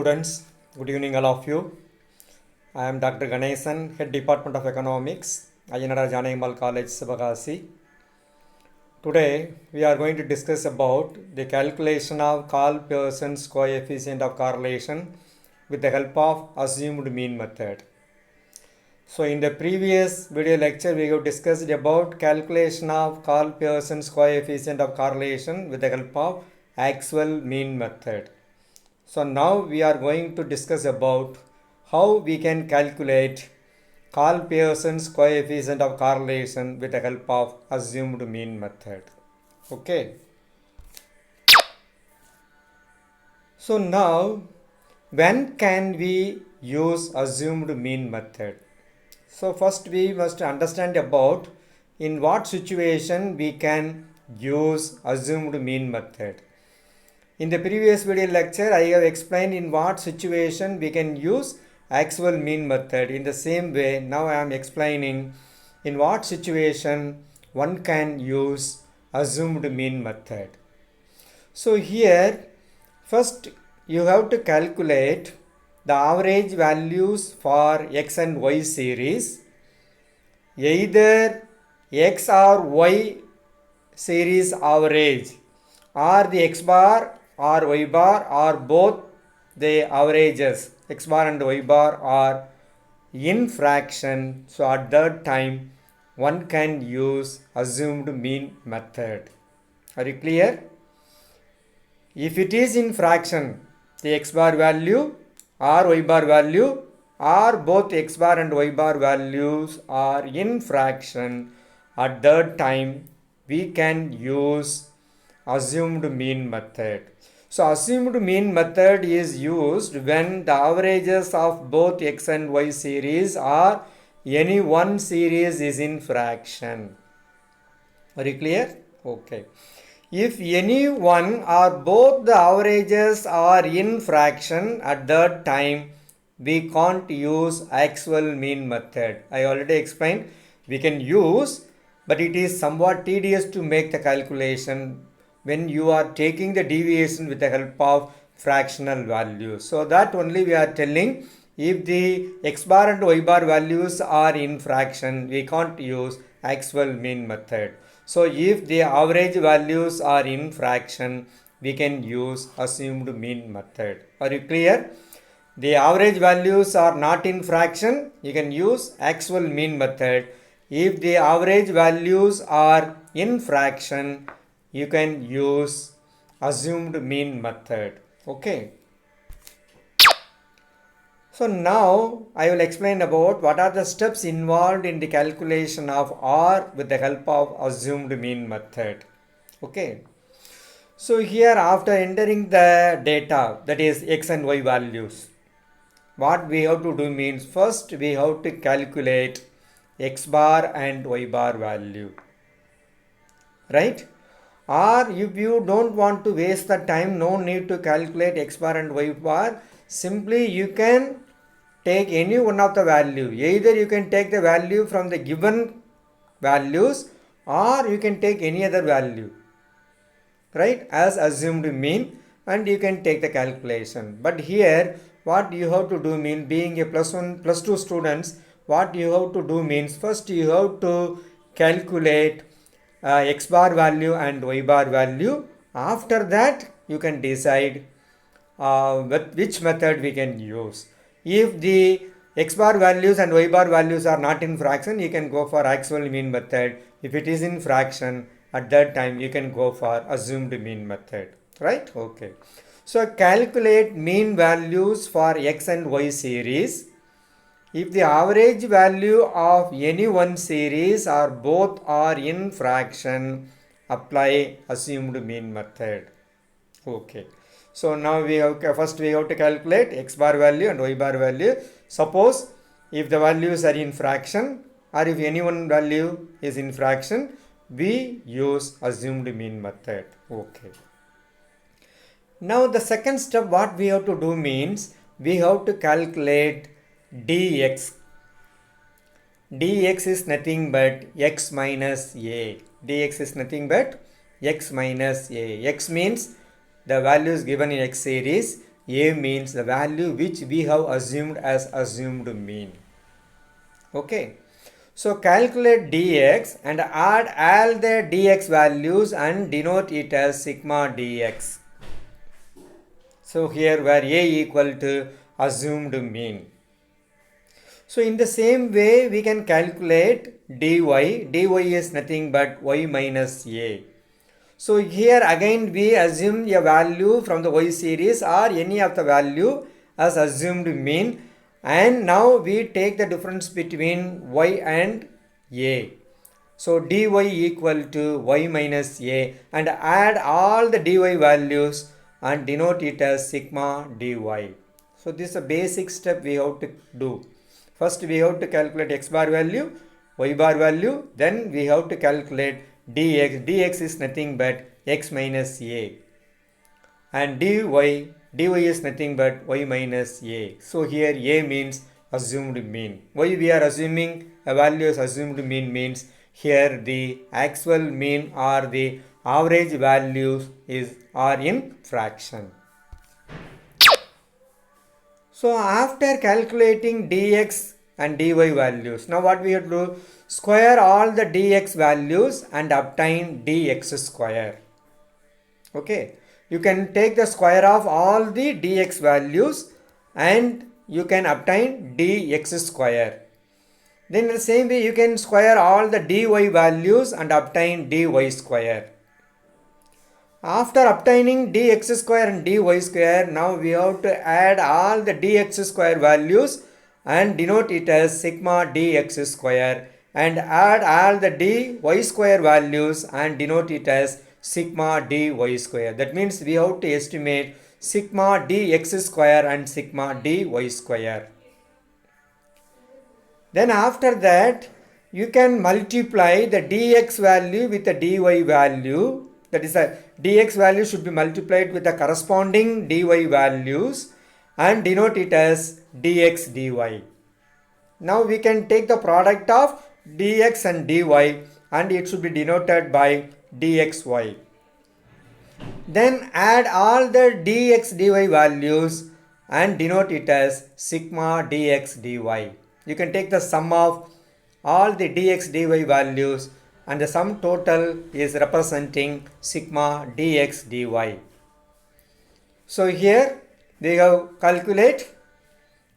Students, good evening all of you. I am Dr. Ganesan, Head Department of Economics, Ayanada Janayamal College, Sivagasi. Today we are going to discuss about the calculation of Karl-Pearson's coefficient of correlation with the help of assumed mean method. So in the previous video lecture we have discussed about calculation of Karl-Pearson's coefficient of correlation with the help of actual mean method. So now we are going to discuss about how we can calculate Karl-Pearson's coefficient of correlation with the help of assumed mean method. Okay. So now when can we use assumed mean method? So first we must understand about in what situation we can use assumed mean method. In the previous video lecture, I have explained in what situation we can use actual mean method. In the same way, now I am explaining in what situation one can use assumed mean method. So here, first you have to calculate the average values for x and y series. Either x or y series average or the x bar or y bar or both the averages x bar and y bar are in fraction. So at that time one can use assumed mean method. Are you clear? If it is in fraction, the x bar value or y bar value or both x bar and y bar values are in fraction, at that time we can use assumed mean method. So assumed mean method is used when the averages of both x and y series or any one series is in fraction. Are you clear? Okay. If any one or both the averages are in fraction, at that time we can't use actual mean method. I already explained we can use, but it is somewhat tedious to make the calculation when you are taking the deviation with the help of fractional values. So that only we are telling, if the x bar and y bar values are in fraction, we can't use actual mean method. So if the average values are in fraction, we can use assumed mean method. Are you clear? The average values are not in fraction, you can use actual mean method. If the average values are in fraction, you can use assumed mean method. Okay. So now I will explain about what are the steps involved in the calculation of R with the help of assumed mean method. Okay. So here after entering the data, that is x and y values, what we have to do means first we have to calculate x bar and y bar value. Right? Or if you don't want to waste the time, no need to calculate x bar and y bar, simply you can take any one of the value. Either you can take the value from the given values or you can take any other value, right, as assumed mean, and you can take the calculation. But here what you have to do means, being a +1 +2 students, what you have to do means first you have to calculate x bar value and y bar value. After that you can decide which method we can use. If the x bar values and y bar values are not in fraction, you can go for actual mean method. If it is in fraction, at that time you can go for assumed mean method. Right? Okay. So calculate mean values for x and y series. If the average value of any one series or both are in fraction, apply assumed mean method. Okay. So now we have first we have to calculate x bar value and y bar value. Suppose if the values are in fraction or if any one value is in fraction, we use assumed mean method. Okay. Now the second step what we have to do means, we have to calculate dx. dx is nothing but x minus a. dx is nothing but x minus a. X means the values given in x series. A means the value which we have assumed as assumed mean. Okay. So calculate dx and add all the dx values and denote it as sigma dx. So here where A equal to assumed mean. So in the same way we can calculate dy. Dy is nothing but y minus A. So here again we assume a value from the y series or any of the value as assumed mean, and now we take the difference between y and A. So dy equal to y minus A and add all the dy values and denote it as sigma dy. So this is a basic step we have to do. First we have to calculate x bar value, y bar value, then we have to calculate dx. Dx is nothing but x minus A, and dy is nothing but y minus A. So here A means assumed mean. Why we are assuming a value as assumed mean means here the actual mean or the average values are in fraction. So after calculating dx and dy values, now what we have to do? Square all the dx values and obtain dx square. Okay, you can take the square of all the dx values and you can obtain dx square. Then in the same way you can square all the dy values and obtain dy square. After obtaining dx square and dy square, now we have to add all the dx square values and denote it as sigma dx square, and add all the dy square values and denote it as sigma dy square. That means we have to estimate sigma dx square and sigma dy square. Then after that you can multiply the dx value with the dy value. That is, the dx value should be multiplied with the corresponding dy values and denote it as dx dy. Now we can take the product of dx and dy and it should be denoted by dxy. Then add all the dx dy values and denote it as sigma dx dy. You can take the sum of all the dx dy values and the sum total is representing sigma dx dy. So here they have calculate.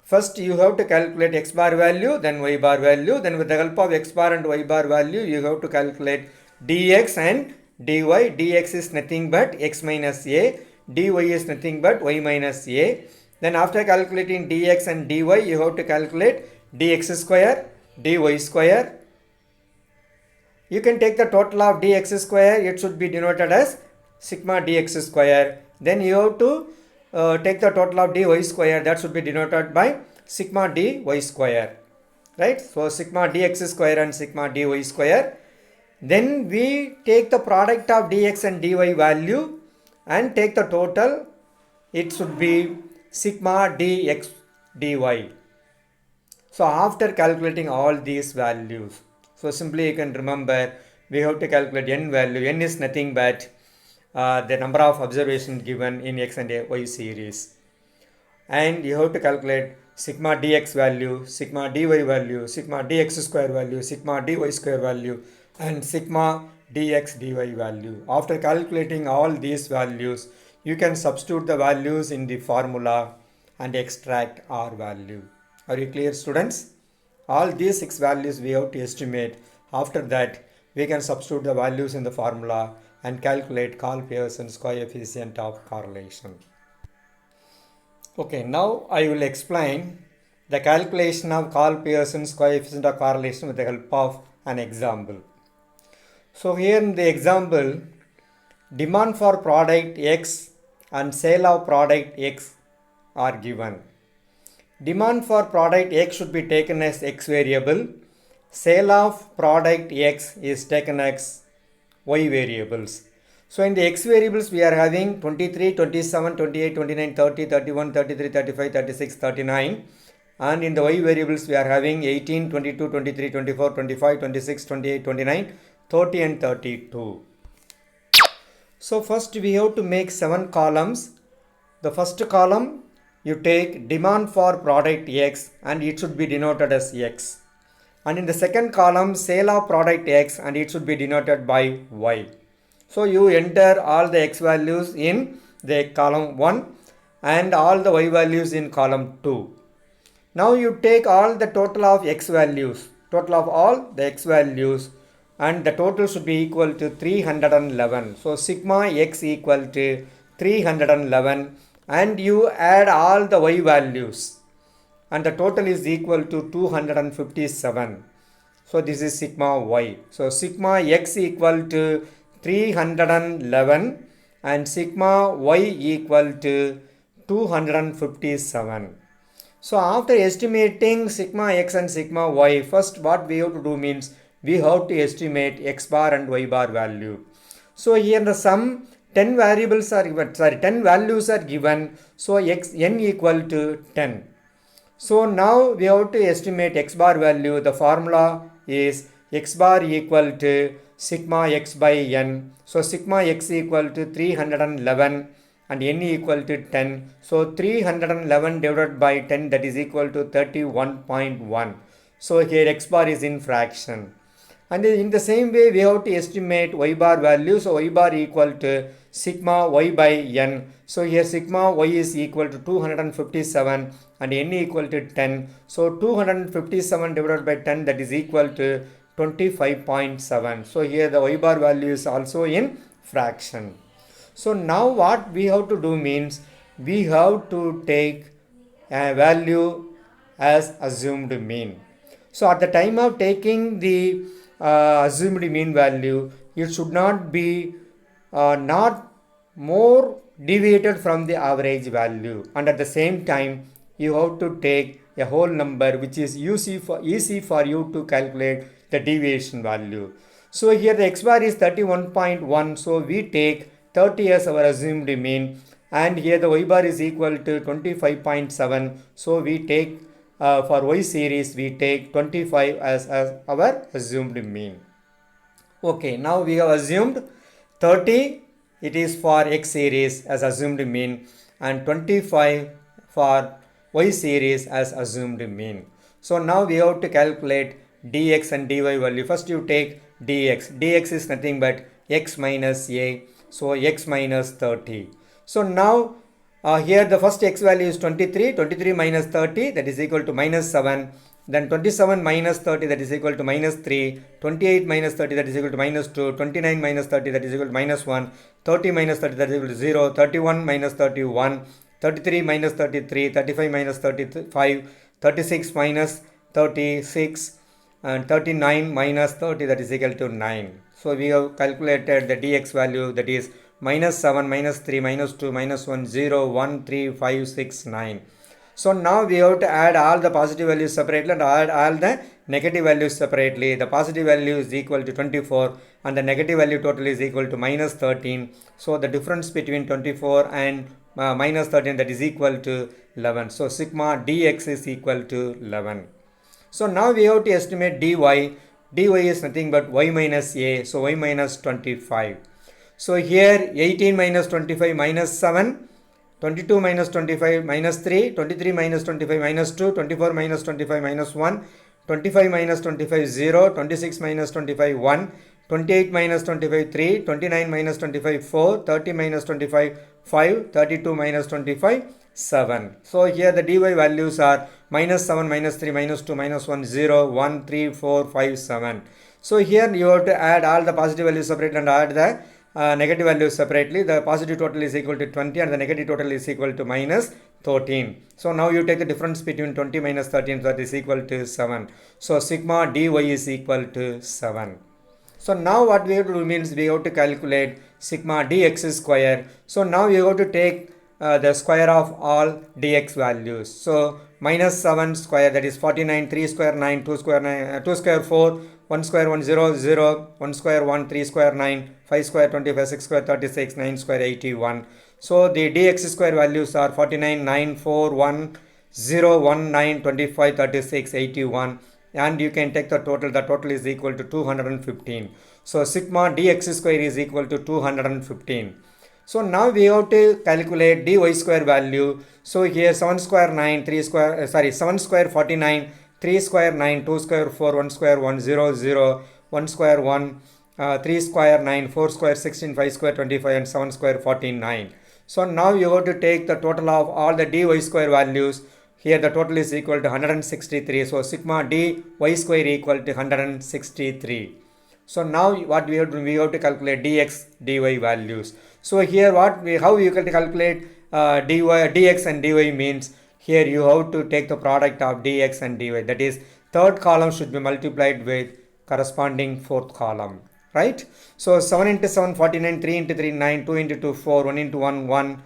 First you have to calculate x bar value, then y bar value, then with the help of x bar and y bar value you have to calculate dx and dy. Dx is nothing but x minus a, dy is nothing but y minus a. Then after calculating dx and dy you have to calculate dx square, dy square. You can take the total of dx square, it should be denoted as sigma dx square. Then you have to take the total of dy square, that should be denoted by sigma dy square. Right? So sigma dx square and sigma dy square. Then we take the product of dx and dy value and take the total, it should be sigma dx dy. So after calculating all these values, so simply you can remember we have to calculate n value. N is nothing but the number of observations given in x and y series. And you have to calculate sigma dx value, sigma dy value, sigma dx square value, sigma dy square value and sigma dx dy value. After calculating all these values, you can substitute the values in the formula and extract R value. Are you clear, students? All these 6 values we have to estimate. After that, we can substitute the values in the formula and calculate Karl-Pearson's coefficient of correlation. Okay, now I will explain the calculation of Karl-Pearson's coefficient of correlation with the help of an example. So here in the example, demand for product X and sale of product X are given. Demand for product X should be taken as X variable. Sale of product X is taken as Y variables. So in the X variables we are having 23, 27, 28, 29, 30, 31, 33, 35, 36, 39. And in the Y variables we are having 18, 22, 23, 24, 25, 26, 28, 29, 30 and 32. So first we have to make 7 columns. The first column you take demand for product X and it should be denoted as X. And in the second column, sale of product X and it should be denoted by Y. So you enter all the X values in the column 1 and all the Y values in column 2. Now you take all the total of X values, total of all the X values, and the total should be equal to 311. So sigma X equal to 311 and you add all the Y values and the total is equal to 257. So this is sigma Y. So sigma X equal to 311 and sigma Y equal to 257. So after estimating sigma X and sigma Y, first what we have to do means we have to estimate X bar and Y bar value. So here the sum 10 variables are given, 10 values are given. So n equal to 10. So now we have to estimate X bar value. The formula is X bar equal to sigma X by n. So sigma X equal to 311 and n equal to 10. So 311 divided by 10, that is equal to 31.1. So here X bar is in fraction. And in the same way we have to estimate Y bar value. So Y bar equal to sigma Y by n. So here sigma Y is equal to 257 and n equal to 10. So 257 divided by 10, that is equal to 25.7. So here the Y bar value is also in fraction. So now what we have to do means we have to take a value as assumed mean. So at the time of taking the assumed mean value, it should not be not more deviated from the average value, and at the same time you have to take a whole number which is easy for you to calculate the deviation value. So here the X bar is 31.1, so we take 30 as our assumed mean, and here the Y bar is equal to 25.7, so we take for Y series we take 25 as our assumed mean. Okay, now we have assumed 30 it is for X series as assumed mean and 25 for Y series as assumed mean. So now we have to calculate dx and dy value. First you take dx. Dx is nothing but x minus a. So x minus 30. So now here the first x value is 23. 23 minus 30, that is equal to minus 7. Then 27 minus 30, that is equal to minus 3. 28 minus 30, that is equal to minus 2. 29 minus 30, that is equal to minus 1. 30 minus 30, that is equal to 0. 31 minus 31. 33 minus 33. 35 minus 35. 36 minus 36. And 39 minus 30, that is equal to 9. So we have calculated the dx value, that is minus 7, minus 3, minus 2, minus 1, 0, 1, 3, 5, 6, 9. So now we have to add all the positive values separately and add all the negative values separately. The positive value is equal to 24 and the negative value total is equal to minus 13. So the difference between 24 and minus 13, that is equal to 11. So sigma dx is equal to 11. So now we have to estimate dy. Dy is nothing but y minus a. So y minus 25. So here 18 minus 25 minus 7. 22 minus 25 minus 3. 23 minus 25 minus 2. 24 minus 25 minus 1. 25 minus 25 0. 26 minus 25 1. 28 minus 25 3. 29 minus 25 4. 30 minus 25 5. 32 minus 25 7. So here the dy values are minus 7, minus 3, minus 2, minus 1, 0, 1, 3, 4, 5, 7. So here you have to add all the positive values separately and add the negative values separately. The positive total is equal to 20 and the negative total is equal to minus 13. So now you take the difference between 20 minus 13, that is equal to 7. So sigma dy is equal to 7. So now what we have to do means we have to calculate sigma dx square. So now you have to take the square of all dx values. So minus 7 square, that is 49, 3 square 9, 2 square 9, 2 square 4, 1 square 1 0 0, 1 square 1, 3 square 9, 5 square 25, 6 square 36, 9 square 81. So the dx square values are 49, 9, 4, 1, 0, 1, 9, 25, 36, 81. And you can take the total is equal to 215. So sigma dx square is equal to 215. So now we have to calculate dy square value. So here 7 square 9, 3 square, 7 square 49, 3 square 9, 2 square 4, 1 square 1, 0, 0, 1 square 1, 3 square 9, 4 square 16, 5 square 25 and 7 square 49. So now you have to take the total of all the dy square values. Here the total is equal to 163. So sigma dy square equal to 163. So now what we have to calculate dx dy values. So here how you can calculate dx and dy means here you have to take the product of dx and dy, that is third column should be multiplied with corresponding fourth column, right? So 7 into 7 49, 3 into 3 9, 2 into 2 4, 1 into 1 1,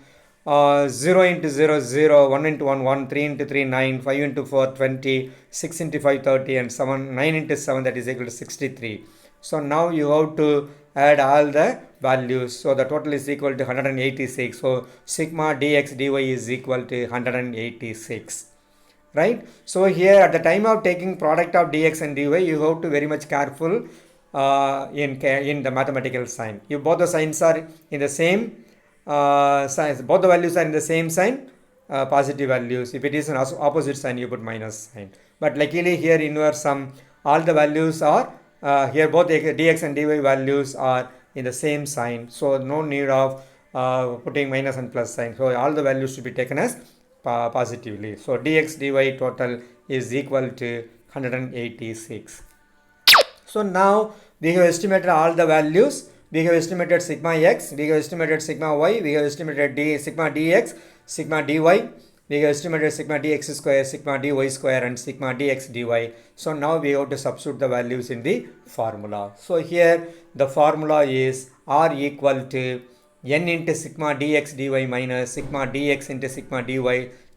0 into 0 0, 1 into 1 1, 3 into 3 9, 5 into 4 20, 6 into 5 30 and 9 into 7, that is equal to 63. So now you have to add all the values. So the total is equal to 186. So sigma dx dy is equal to 186. Right? So here at the time of taking product of dx and dy, you have to very much careful in the mathematical sign. If both the signs are in the same signs, both the values are in the same sign, positive values. If it is an opposite sign, you put minus sign. But luckily here in your sum, all the values are here both dx and dy values are in the same sign, so no need of putting minus and plus sign. So all the values should be taken as positively. So dx dy total is equal to 186. So now we have estimated all the values. We have estimated sigma x, we have estimated sigma y, we have estimated sigma dx, sigma dy, we have estimated sigma dx square, sigma dy square and sigma dx dy. So now we have to substitute the values in the formula. So here the formula is r equal to n into sigma dx dy minus sigma dx into sigma dy,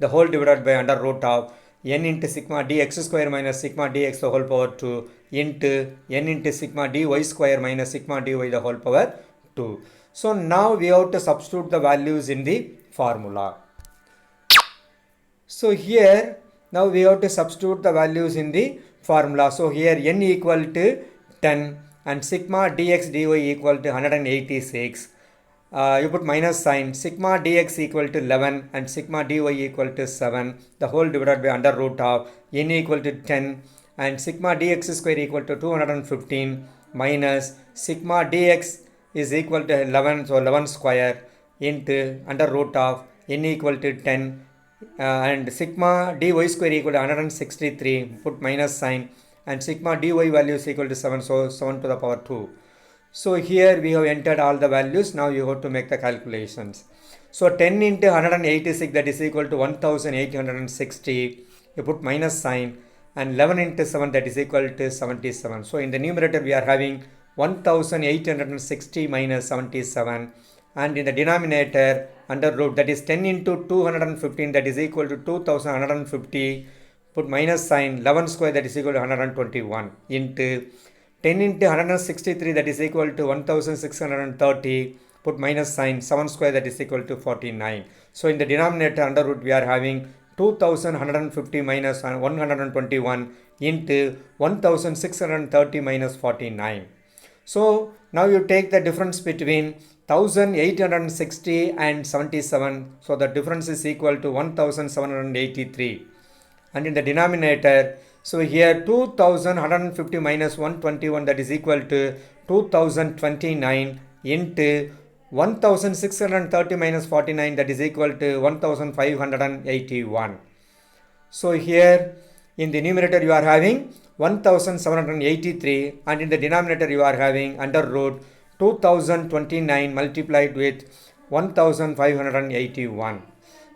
the whole divided by under root of n into sigma dx square minus sigma dx the whole power 2 into n into sigma dy square minus sigma dy the whole power 2. So now we have to substitute the values in the formula. So here now we have to substitute the values in the formula. So here n equal to 10 and sigma dx dy equal to 186. You put minus sign, sigma dx equal to 11 and sigma dy equal to 7, the whole divided by under root of n equal to 10 and sigma dx square equal to 215 minus sigma dx is equal to 11, so 11 square into under root of n equal to 10 and sigma dy square equal to 163, put minus sign and sigma dy value is equal to 7, so 7 to the power 2. So here we have entered all the values. Now you have to make the calculations. So 10 into 186, that is equal to 1860. You put minus sign and 11 into 7, that is equal to 77. So in the numerator we are having 1860 minus 77 and in the denominator under root, that is 10 into 215, that is equal to 2150. Put minus sign, 11 square, that is equal to 121 into 10 into 163, that is equal to 1630, put minus sign, 7 square, that is equal to 49. So in the denominator under root we are having 2150 minus 121 into 1630 minus 49. So now you take the difference between 1860 and 77. So the difference is equal to 1783. And in the denominator, so here 2150 minus 121, that is equal to 2029 into 1630 minus 49, that is equal to 1581. So here in the numerator you are having 1783 and in the denominator you are having under root 2029 multiplied with 1581.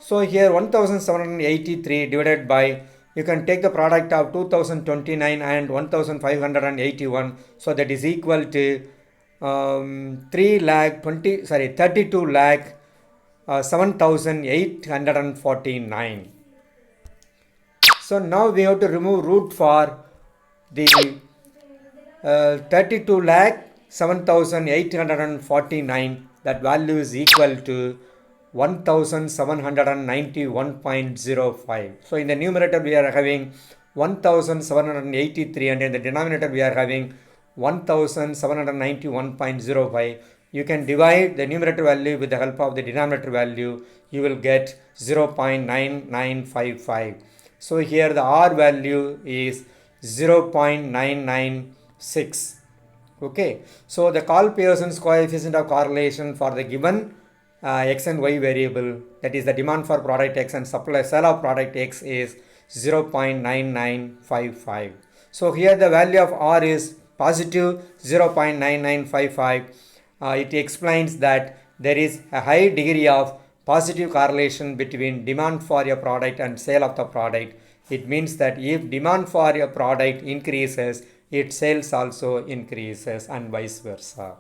So here 1783 divided by, you can take the product of 2029 and 1581, so that is equal to 32 lakh 7849. So now we have to remove root for the 32 lakh 7849. That value is equal to 1791.05. So in the numerator we are having 1783 and in the denominator we are having 1791.05. you can divide the numerator value with the help of the denominator value. You will get 0.9955. So here the R value is 0.996. Okay, so the Carl Pearson's coefficient of correlation for the given x and y variable, that is the demand for product x and supply sale of product x, is 0.9955. So here the value of R is positive 0.9955. It explains that there is a high degree of positive correlation between demand for a product and sale of the product. It means that if demand for a product increases, its sales also increases, and vice versa.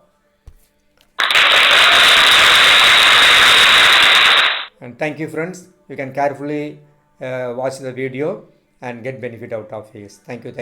And thank you, friends. You can carefully watch the video and get benefit out of this. Thank you.